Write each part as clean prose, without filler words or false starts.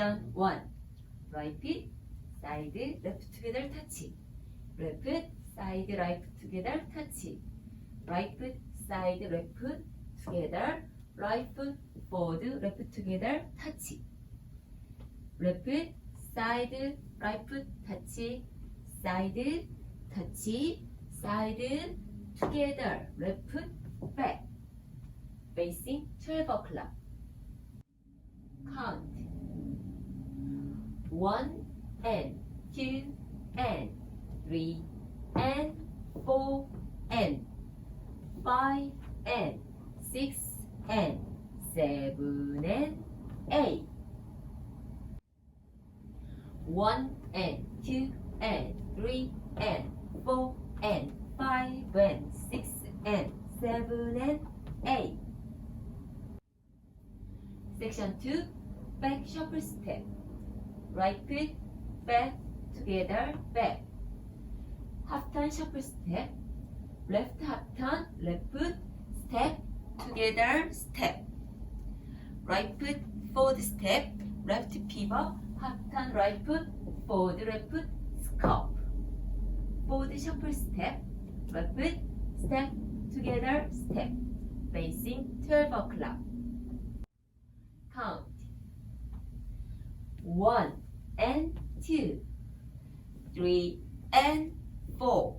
Section 1. Right side left together touch. Left side right together touch. Right side left together. Right forward left together touch. Left side right touch. Side touch. Side together. Left back. Facing 12 o'clock. Count 1 and 2 and 3 and 4 and 5 and 6 and 7 and 8. 1 and 2 and 3 and 4 and 5 and 6 and 7 and 8. Section 2. Back shuffle step. Right foot, back, together, back. Half turn shuffle step. Left half turn, left foot, step, together, step. Right foot, forward step, left pivot, half turn right foot, forward left foot, scoop. Forward shuffle step, left foot, step, together, step. Facing 12 o'clock. Count 1 and 2, 3 and 4,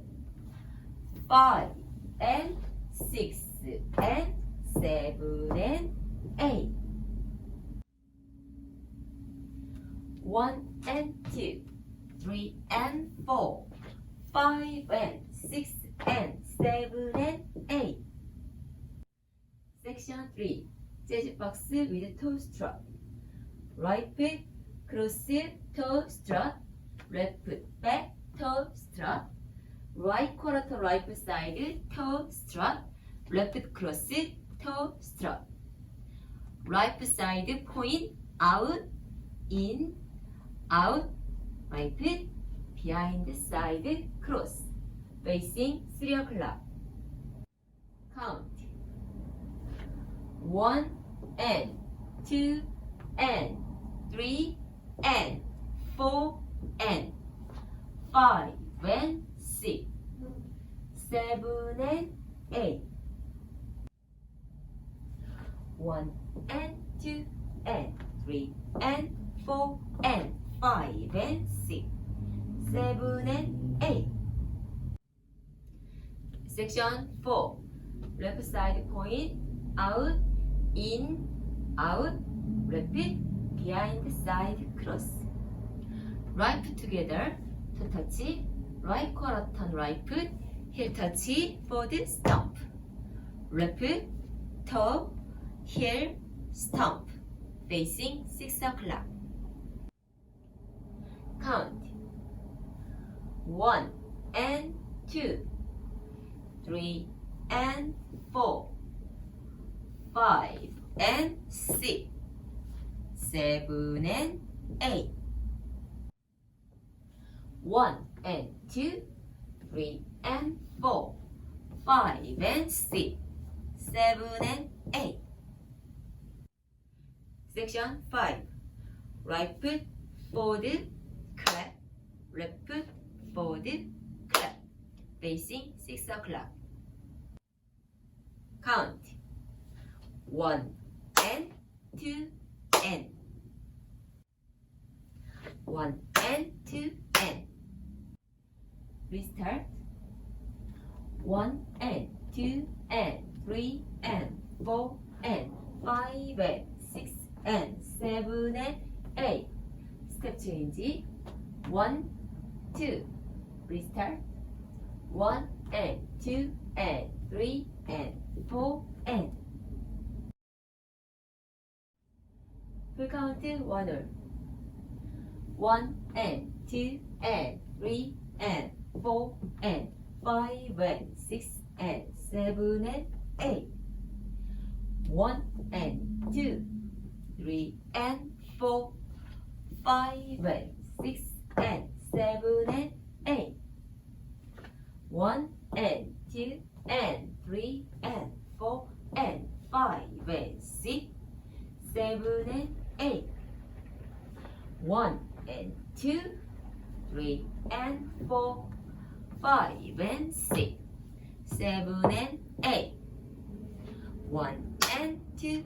5 and 6 and 7 and 8. 1 and 2, 3 and 4, 5 and 6 and 7 and 8. Section 3. Jazz box with toe strut. Right foot, cross toe strut. Left foot, back toe strut. Right quarter to right side toe strut. Left foot cross toe strut. Right side point out, in, out. Right foot behind side cross. Facing 3 o'clock. Count 1 and 2 and 3 and 4 and 5 and 6, 7 and 8. 1 and 2 and 3 and 4 and 5 and 6, 7 and 8. Section 4. Left side point out, in, out, left behind side cross. Right foot together, toe touch, right quarter turn right foot, heel touch, forward stomp. Left toe, heel, stomp. Facing 6 o'clock. Count 1 and 2, 3 and 4, 5 and 6, 7 and 8. 1 and 2, 3 and 4, 5 and 6, 7 and 8. Section 5. Right foot forward, clap. Left foot forward, clap. Facing 6 o'clock. Count 1 and 2 and 1 and 2 and restart 1 and 2 and 3 and 4 and 5 and 6 and 7 and 8. Step change 1, 2 restart 1 and 2 and 3 and 4 and full count 1을 1 and 2 and 3 and 4 and 5 and 6 and 7 and 8. 1 and 2, 3 and 4, 5 and 6 and 7 and 8. 1 and 2 and 3 and 4 and 5 and 6, 7 and 8. 1 and 2, 3 and 4, 5 and 6, 7 and 8, 1 and 2,